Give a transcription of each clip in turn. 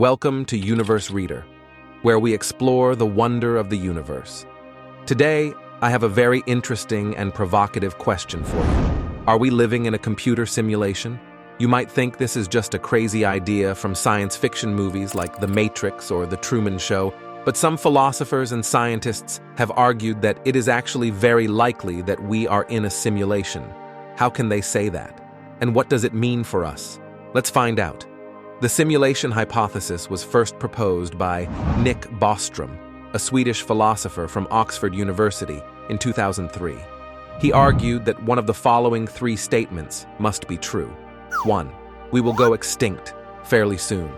Welcome to Universe Reader, where we explore the wonder of the universe. Today, I have a very interesting and provocative question for you. Are we living in a computer simulation? You might think this is just a crazy idea from science fiction movies like The Matrix or The Truman Show, but some philosophers and scientists have argued that it is actually very likely that we are in a simulation. How can they say that? And what does it mean for us? Let's find out. The simulation hypothesis was first proposed by Nick Bostrom, a Swedish philosopher from Oxford University, in 2003. He argued that one of the following three statements must be true. 1. We will go extinct fairly soon.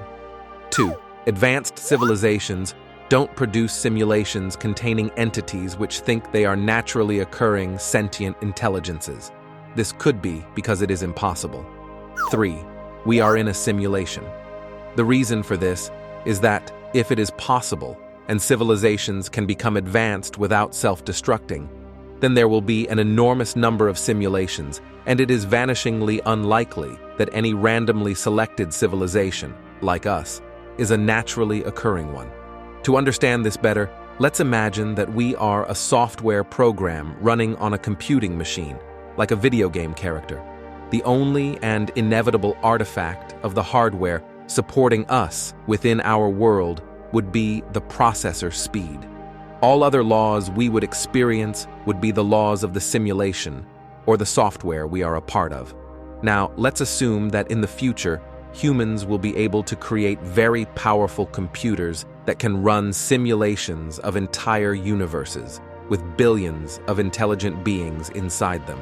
2. Advanced civilizations don't produce simulations containing entities which think they are naturally occurring sentient intelligences. This could be because it is impossible. 3. We are in a simulation. The reason for this is that if it is possible and civilizations can become advanced without self-destructing, then there will be an enormous number of simulations, and it is vanishingly unlikely that any randomly selected civilization, like us, is a naturally occurring one. To understand this better, let's imagine that we are a software program running on a computing machine, like a video game character. The only and inevitable artifact of the hardware supporting us within our world would be the processor speed. All other laws we would experience would be the laws of the simulation or the software we are a part of. Now, let's assume that in the future, humans will be able to create very powerful computers that can run simulations of entire universes with billions of intelligent beings inside them.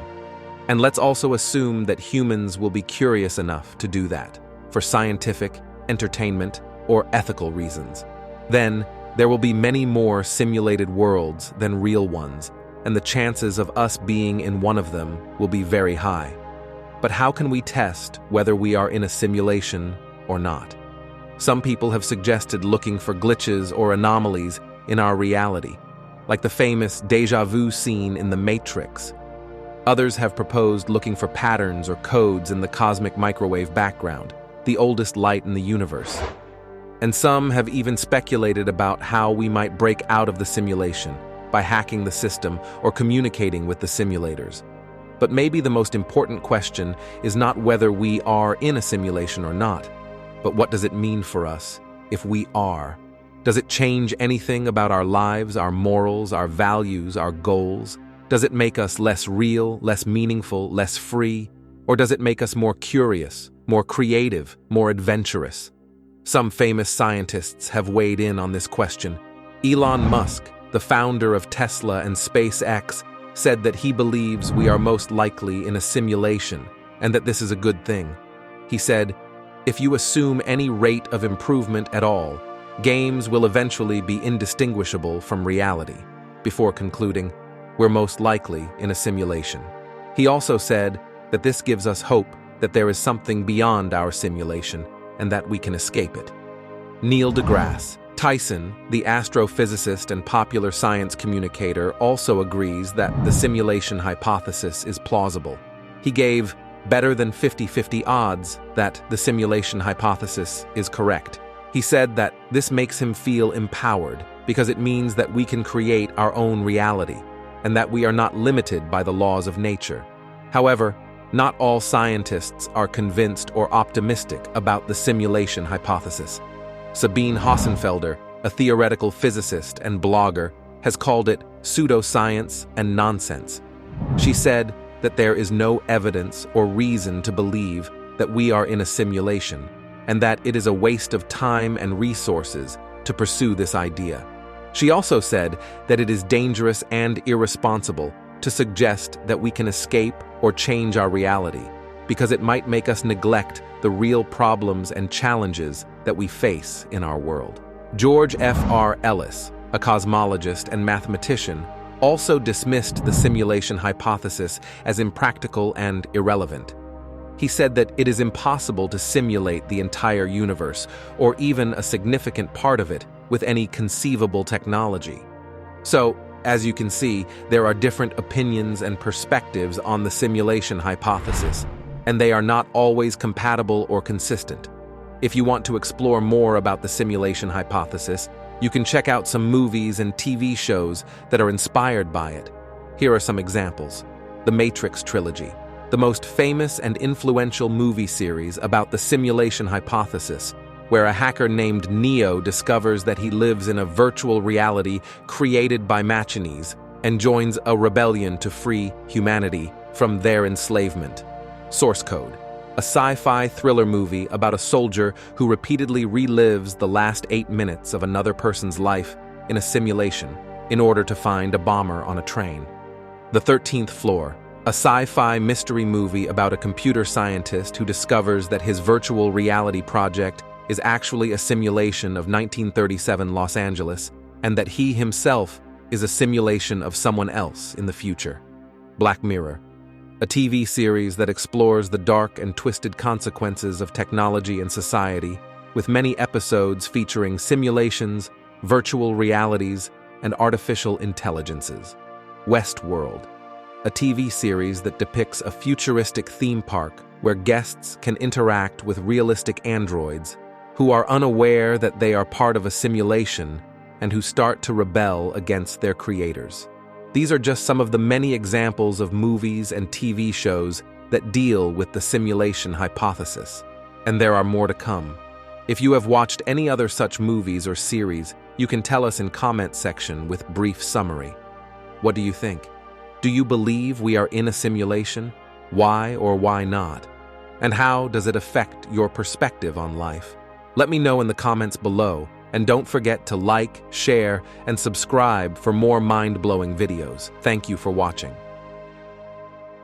And let's also assume that humans will be curious enough to do that, for scientific, entertainment, or ethical reasons. Then, there will be many more simulated worlds than real ones, and the chances of us being in one of them will be very high. But how can we test whether we are in a simulation or not? Some people have suggested looking for glitches or anomalies in our reality, like the famous déjà vu scene in The Matrix. Others have proposed looking for patterns or codes in the cosmic microwave background, the oldest light in the universe. And some have even speculated about how we might break out of the simulation by hacking the system or communicating with the simulators. But maybe the most important question is not whether we are in a simulation or not, but what does it mean for us if we are? Does it change anything about our lives, our morals, our values, our goals? Does it make us less real, less meaningful, less free? Or does it make us more curious, more creative, more adventurous? Some famous scientists have weighed in on this question. Elon Musk, the founder of Tesla and SpaceX, said that he believes we are most likely in a simulation and that this is a good thing. He said, "If you assume any rate of improvement at all, games will eventually be indistinguishable from reality," before concluding, "We're most likely in a simulation." He also said that this gives us hope that there is something beyond our simulation and that we can escape it. Neil deGrasse Tyson, the astrophysicist and popular science communicator, also agrees that the simulation hypothesis is plausible. He gave better than 50-50 odds that the simulation hypothesis is correct. He said that this makes him feel empowered because it means that we can create our own reality and that we are not limited by the laws of nature. However, not all scientists are convinced or optimistic about the simulation hypothesis. Sabine Hossenfelder, a theoretical physicist and blogger, has called it pseudoscience and nonsense. She said that there is no evidence or reason to believe that we are in a simulation, and that it is a waste of time and resources to pursue this idea. She also said that it is dangerous and irresponsible to suggest that we can escape or change our reality, because it might make us neglect the real problems and challenges that we face in our world. George F.R. Ellis, a cosmologist and mathematician, also dismissed the simulation hypothesis as impractical and irrelevant. He said that it is impossible to simulate the entire universe, or even a significant part of it, with any conceivable technology. So, as you can see, there are different opinions and perspectives on the simulation hypothesis, and they are not always compatible or consistent. If you want to explore more about the simulation hypothesis, you can check out some movies and TV shows that are inspired by it. Here are some examples. The Matrix trilogy, the most famous and influential movie series about the simulation hypothesis, where a hacker named Neo discovers that he lives in a virtual reality created by machines and joins a rebellion to free humanity from their enslavement. Source Code, a sci-fi thriller movie about a soldier who repeatedly relives the last 8 minutes of another person's life in a simulation in order to find a bomber on a train. The 13th Floor, a sci-fi mystery movie about a computer scientist who discovers that his virtual reality project is actually a simulation of 1937 Los Angeles, and that he himself is a simulation of someone else in the future. Black Mirror, a TV series that explores the dark and twisted consequences of technology and society, with many episodes featuring simulations, virtual realities, and artificial intelligences. Westworld, a TV series that depicts a futuristic theme park where guests can interact with realistic androids who are unaware that they are part of a simulation and who start to rebel against their creators. These are just some of the many examples of movies and TV shows that deal with the simulation hypothesis, and there are more to come. If you have watched any other such movies or series, you can tell us in comment section with brief summary. What do you think? Do you believe we are in a simulation? Why or why not? And how does it affect your perspective on life? Let me know in the comments below, and don't forget to like, share, and subscribe for more mind-blowing videos. Thank you for watching.